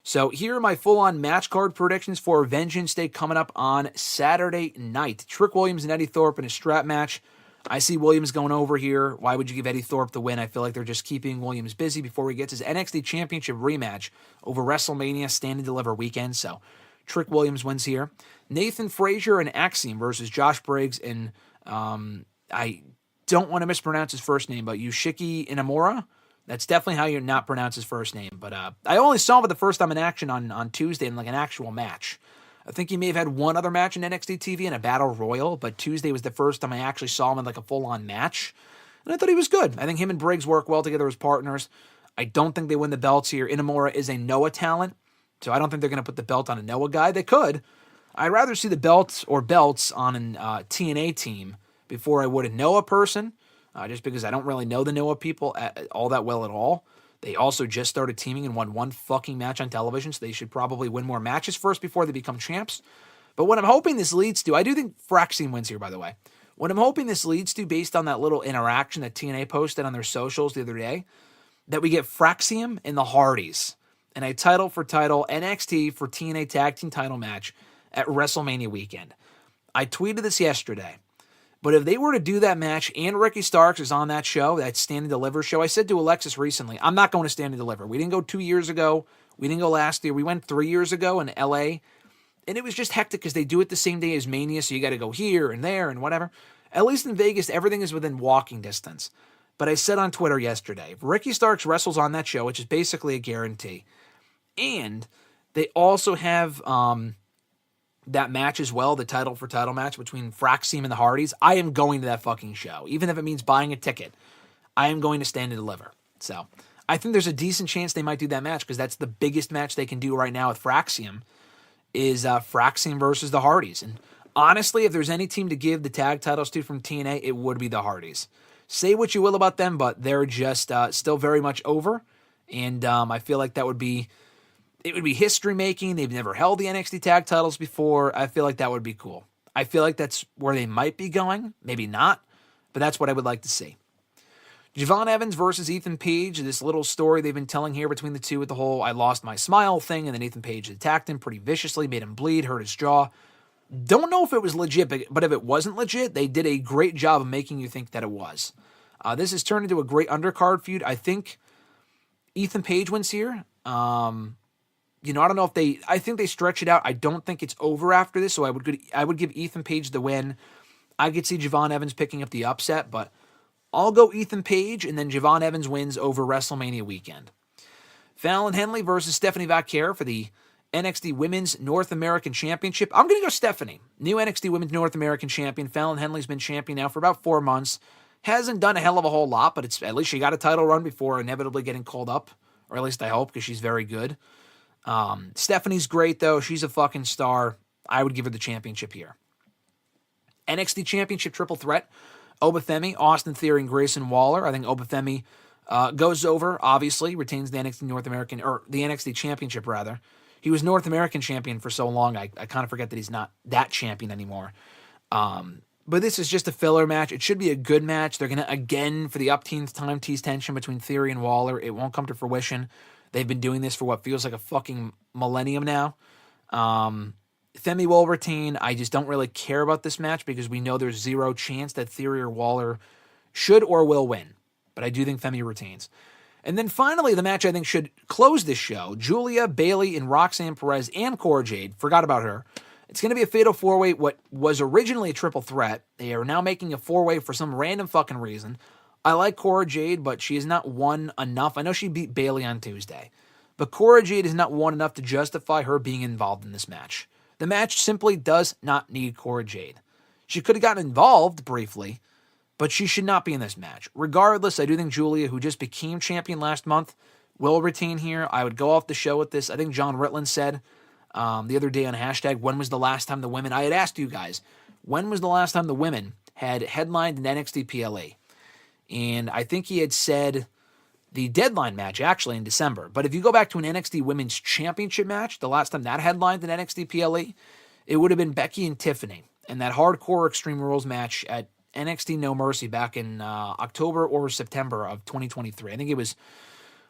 So here are my full-on match card predictions for Vengeance Day coming up on Saturday night. Trick Williams and Eddie Thorpe in a strap match. I see Williams going over here. Why would you give Eddie Thorpe the win? I feel like they're just keeping Williams busy before he gets his NXT Championship rematch over WrestleMania Stand and Deliver weekend. So Trick Williams wins here. Nathan Frazier and Axiom versus Josh Briggs and I don't want to mispronounce his first name, but Yushiki Inamura. That's definitely how you not pronounce his first name. But I only saw him for the first time in action on Tuesday in like an actual match. I think he may have had one other match in NXT TV in a Battle Royal, but Tuesday was the first time I actually saw him in like a full-on match. And I thought he was good. I think him and Briggs work well together as partners. I don't think they win the belts here. Inamura is a Noah talent, so I don't think they're going to put the belt on a Noah guy. They could. I'd rather see the belts on a TNA team before I would a Noah person. Just because I don't really know the Noah people all that well at all. They also just started teaming and won one fucking match on television, so they should probably win more matches first before they become champs. But what I'm hoping this leads to, I do think Fraxium wins here, by the way. What I'm hoping this leads to, based on that little interaction that TNA posted on their socials the other day, that we get Fraxium and the Hardys in a title for title NXT for TNA Tag Team title match at WrestleMania weekend. I tweeted this yesterday. But if they were to do that match and Ricky Starks is on that show, that Stand and Deliver show, I said to Alexis recently, I'm not going to Stand and Deliver. We didn't go 2 years ago. We didn't go last year. We went 3 years ago in LA. And it was just hectic because they do it the same day as Mania, so you got to go here and there and whatever. At least in Vegas, everything is within walking distance. But I said on Twitter yesterday, if Ricky Starks wrestles on that show, which is basically a guarantee, and they also have that match as well, the title for title match between Fraxium and the Hardys, I am going to that fucking show. Even if it means buying a ticket, I am going to Stand and Deliver. So I think there's a decent chance they might do that match because that's the biggest match they can do right now with Fraxium is Fraxium versus the Hardys. And honestly, if there's any team to give the tag titles to from TNA, it would be the Hardys. Say what you will about them, but they're just still very much over. And I feel like it would be history making. They've never held the NXT tag titles before. I feel like that would be cool. I feel like that's where they might be going. Maybe not, but that's what I would like to see. Javon Evans versus Ethan Page. This little story they've been telling here between the two with the whole I lost my smile thing, and then Ethan Page attacked him pretty viciously, made him bleed, hurt his jaw. Don't know if it was legit, but if it wasn't legit, they did a great job of making you think that it was. This has turned into a great undercard feud. I think Ethan Page wins here. I don't know if I think they stretch it out. I don't think it's over after this, so I would give Ethan Page the win. I could see Javon Evans picking up the upset, but I'll go Ethan Page, and then Javon Evans wins over WrestleMania weekend. Fallon Henley versus Stephanie Vaquer for the NXT Women's North American Championship. I'm going to go Stephanie. New NXT Women's North American Champion. Fallon Henley's been champion now for about 4 months. Hasn't done a hell of a whole lot, but at least she got a title run before inevitably getting called up, or at least I hope, because she's very good. Stephanie's great, though. She's a fucking star. I would give her the championship here. NXT Championship triple threat. Obafemi, Austin Theory, and Grayson Waller. I think Obafemi goes over, obviously, retains the NXT North American, or the NXT Championship, rather. He was North American champion for so long, I kind of forget that he's not that champion anymore. But this is just a filler match. It should be a good match. They're going to, again, for the upteenth time, tease tension between Theory and Waller. It won't come to fruition. They've been doing this for what feels like a fucking millennium now. Femi will retain. I just don't really care about this match because we know there's zero chance that Theory or Waller should or will win. But I do think Femi retains. And then finally, the match I think should close this show. Julia, Bayley, and Roxanne Perez and Cora Jade. Forgot about her. It's going to be a fatal four-way, what was originally a triple threat. They are now making a four-way for some random fucking reason. I like Cora Jade, but she has not won enough. I know she beat Bayley on Tuesday. But Cora Jade has not won enough to justify her being involved in this match. The match simply does not need Cora Jade. She could have gotten involved briefly, but she should not be in this match. Regardless, I do think Julia, who just became champion last month, will retain here. I would go off the show with this. I think John Ritland said the other day on hashtag, when was the last time the women, I had asked you guys, when was the last time the women had headlined an NXT PLE? And I think he had said the deadline match, actually, in December. But if you go back to an NXT Women's Championship match, the last time that headlined an NXT PLE, it would have been Becky and Tiffany in that hardcore Extreme Rules match at NXT No Mercy back in October or September of 2023. I think it was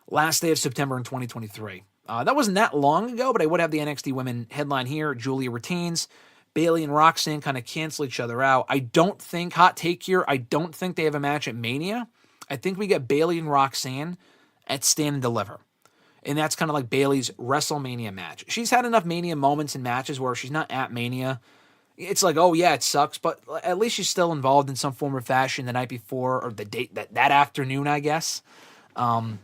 last day of September in 2023. That wasn't that long ago, but I would have the NXT Women headline here. Julia retains. Bayley and Roxanne kind of cancel each other out. I don't think, hot take here, I don't think they have a match at Mania. I think we get Bayley and Roxanne at Stand and Deliver. And that's kind of like Bayley's WrestleMania match. She's had enough Mania moments and matches where she's not at Mania. It's like, oh yeah, it sucks, but at least she's still involved in some form or fashion the night before, or the date that afternoon, I guess,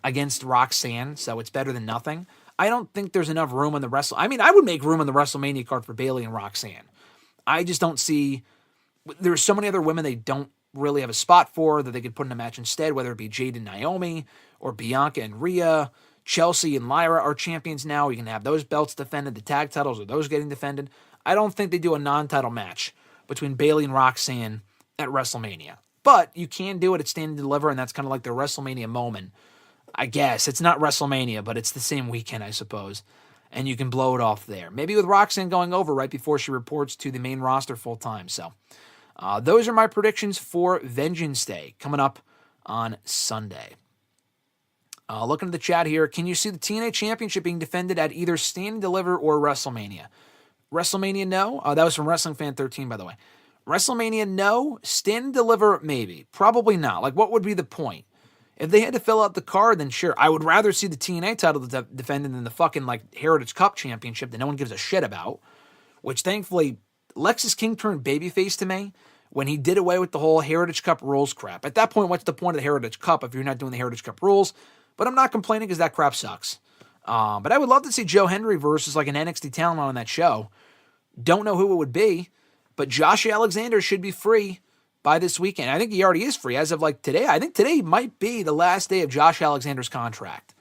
against Roxanne. So it's better than nothing. I don't think there's enough room on the I would make room on the WrestleMania card for Bayley and Roxanne. I just don't see. There's so many other women they don't really have a spot for that they could put in a match instead, whether it be Jade and Naomi or Bianca and Rhea. Chelsea and Lyra are champions now. You can have those belts defended, the tag titles are those getting defended. I don't think they do a non-title match between Bayley and Roxanne at WrestleMania. But you can do it at Stand and Deliver, and that's kind of like their WrestleMania moment. I guess. It's not WrestleMania, but it's the same weekend, I suppose. And you can blow it off there. Maybe with Roxanne going over right before she reports to the main roster full-time. So those are my predictions for Vengeance Day coming up on Sunday. Looking at the chat here, can you see the TNA Championship being defended at either Stand and Deliver or WrestleMania? WrestleMania, no. That was from Wrestling Fan 13, by the way. WrestleMania, no. Stand and Deliver, maybe. Probably not. Like, what would be the point? If they had to fill out the card, then sure. I would rather see the TNA title defended than the fucking, Heritage Cup Championship that no one gives a shit about. Which, thankfully, Lexis King turned babyface to me when he did away with the whole Heritage Cup rules crap. At that point, what's the point of the Heritage Cup if you're not doing the Heritage Cup rules? But I'm not complaining because that crap sucks. But I would love to see Joe Hendry versus an NXT talent on that show. Don't know who it would be, but Josh Alexander should be free by this weekend. I think he already is free as of today. I think today might be the last day of Josh Alexander's contract.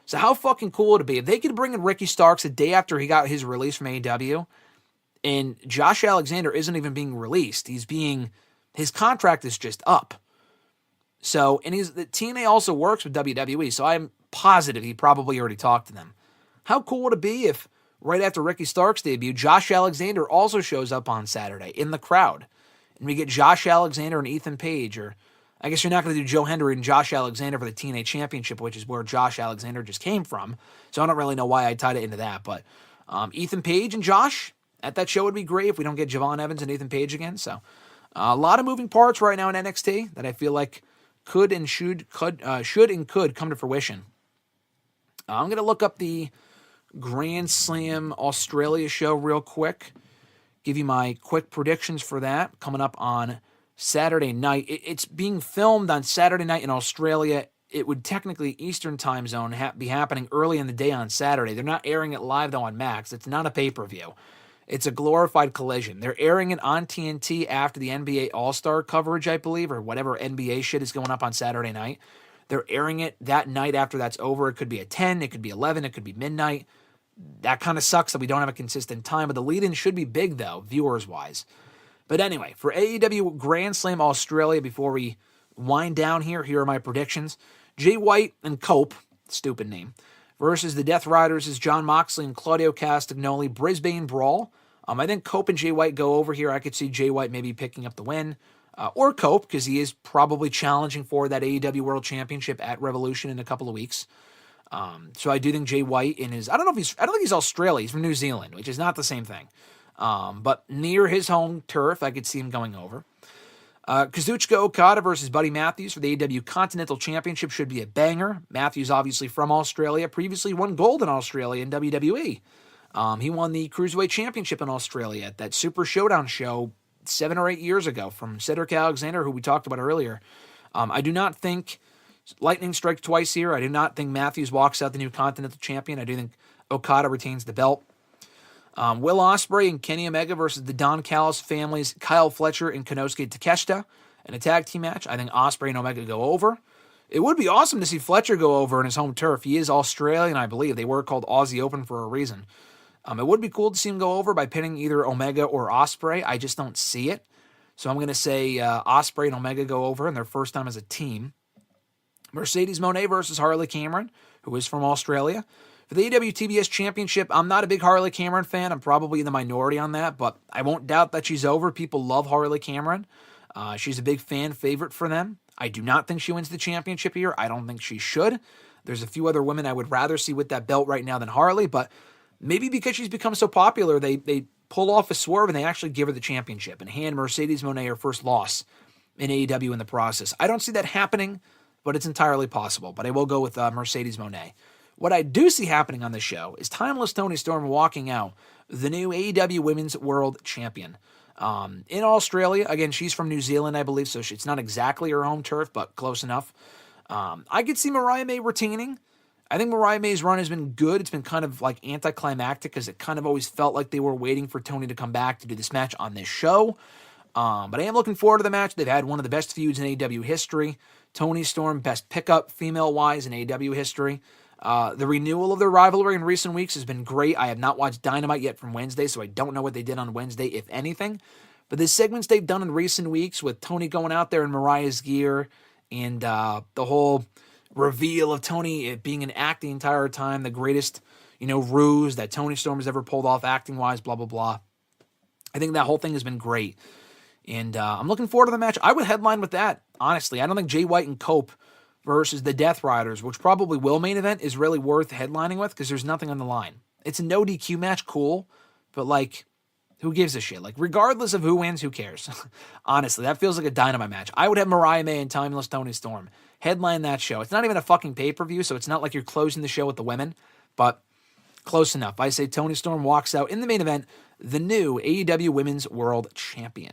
So how fucking cool would it be if they could bring in Ricky Starks the day after he got his release from AEW, and Josh Alexander isn't even being released. His contract is just up. So, and the TNA also works with WWE, so I'm positive he probably already talked to them. How cool would it be if, right after Ricky Stark's debut, Josh Alexander also shows up on Saturday in the crowd, and we get Josh Alexander and Ethan Page, or I guess you're not going to do Joe Hendry and Josh Alexander for the TNA Championship, which is where Josh Alexander just came from, so I don't really know why I tied it into that, but Ethan Page and Josh at that show would be great if we don't get Javon Evans and Ethan Page again, so a lot of moving parts right now in NXT that I feel like could and should come to fruition. I'm going to look up the Grand Slam Australia show real quick. Give you my quick predictions for that coming up on Saturday night. It's being filmed on Saturday night in Australia. It would technically Eastern time zone be happening early in the day on Saturday. They're not airing it live though on Max. It's not a pay-per-view. It's a glorified Collision. They're airing it on TNT after the NBA All-Star coverage, I believe, or whatever NBA shit is going up on Saturday night. They're airing it that night after that's over. It could be at 10, it could be 11, it could be midnight. That kind of sucks that we don't have a consistent time, but the lead-in should be big, though, viewers-wise. But anyway, for AEW Grand Slam Australia, before we wind down here are my predictions. Jay White and Cope, stupid name, versus the Death Riders is Jon Moxley and Claudio Castagnoli. Brisbane Brawl. I think Cope and Jay White go over here. I could see Jay White maybe picking up the win. Or Cope, because he is probably challenging for that AEW World Championship at Revolution in a couple of weeks. So I do think Jay White I don't think he's Australia. He's from New Zealand, which is not the same thing. But near his home turf, I could see him going over. Kazuchika Okada versus Buddy Matthews for the AEW Continental Championship should be a banger. Matthews, obviously from Australia, previously won gold in Australia in WWE. He won the Cruiserweight Championship in Australia at that Super Showdown show 7 or 8 years ago from Cedric Alexander, who we talked about earlier. I do not think lightning strikes twice here. I do not think Matthews walks out the new Continental Champion. I do think Okada retains the belt. Will Ospreay and Kenny Omega versus the Don Callis families, Kyle Fletcher and Konosuke Takeshita in a tag team match. I think Ospreay and Omega go over. It would be awesome to see Fletcher go over in his home turf. He is Australian, I believe. They were called Aussie Open for a reason. It would be cool to see him go over by pinning either Omega or Ospreay. I just don't see it. So I'm going to say Ospreay and Omega go over in their first time as a team. Mercedes Moné versus Harley Cameron, who is from Australia. For the AEW TBS Championship, I'm not a big Harley Cameron fan. I'm probably in the minority on that, but I won't doubt that she's over. People love Harley Cameron. She's a big fan favorite for them. I do not think she wins the championship here. I don't think she should. There's a few other women I would rather see with that belt right now than Harley, but maybe because she's become so popular, they pull off a swerve and they actually give her the championship and hand Mercedes Moné her first loss in AEW in the process. I don't see that happening, but it's entirely possible. But I will go with Mercedes Moné. What I do see happening on this show is Timeless Toni Storm walking out the new AEW Women's World Champion. In Australia, again, she's from New Zealand, I believe, so it's not exactly her home turf, but close enough. I could see Mariah May retaining. I think Mariah May's run has been good. It's been kind of like anticlimactic because it kind of always felt like they were waiting for Toni to come back to do this match on this show. But I am looking forward to the match. They've had one of the best feuds in AEW history. Toni Storm, best pickup female-wise in AEW history. The renewal of their rivalry in recent weeks has been great. I have not watched Dynamite yet from Wednesday, so I don't know what they did on Wednesday, if anything. But the segments they've done in recent weeks with Toni going out there in Mariah's gear and the whole reveal of Toni being an act the entire time, the greatest, ruse that Toni Storm has ever pulled off acting-wise, blah, blah, blah. I think that whole thing has been great. And I'm looking forward to the match. I would headline with that, honestly. I don't think Jay White and Cope versus the Death Riders, which probably will main event, is really worth headlining with because there's nothing on the line. It's a no DQ match, cool, but who gives a shit? Regardless of who wins, who cares? Honestly, that feels like a Dynamite match. I would have Mariah May and Timeless Toni Storm headline that show. It's not even a fucking pay-per-view, so it's not like you're closing the show with the women, but close enough. I say Toni Storm walks out in the main event, the new AEW Women's World Champion.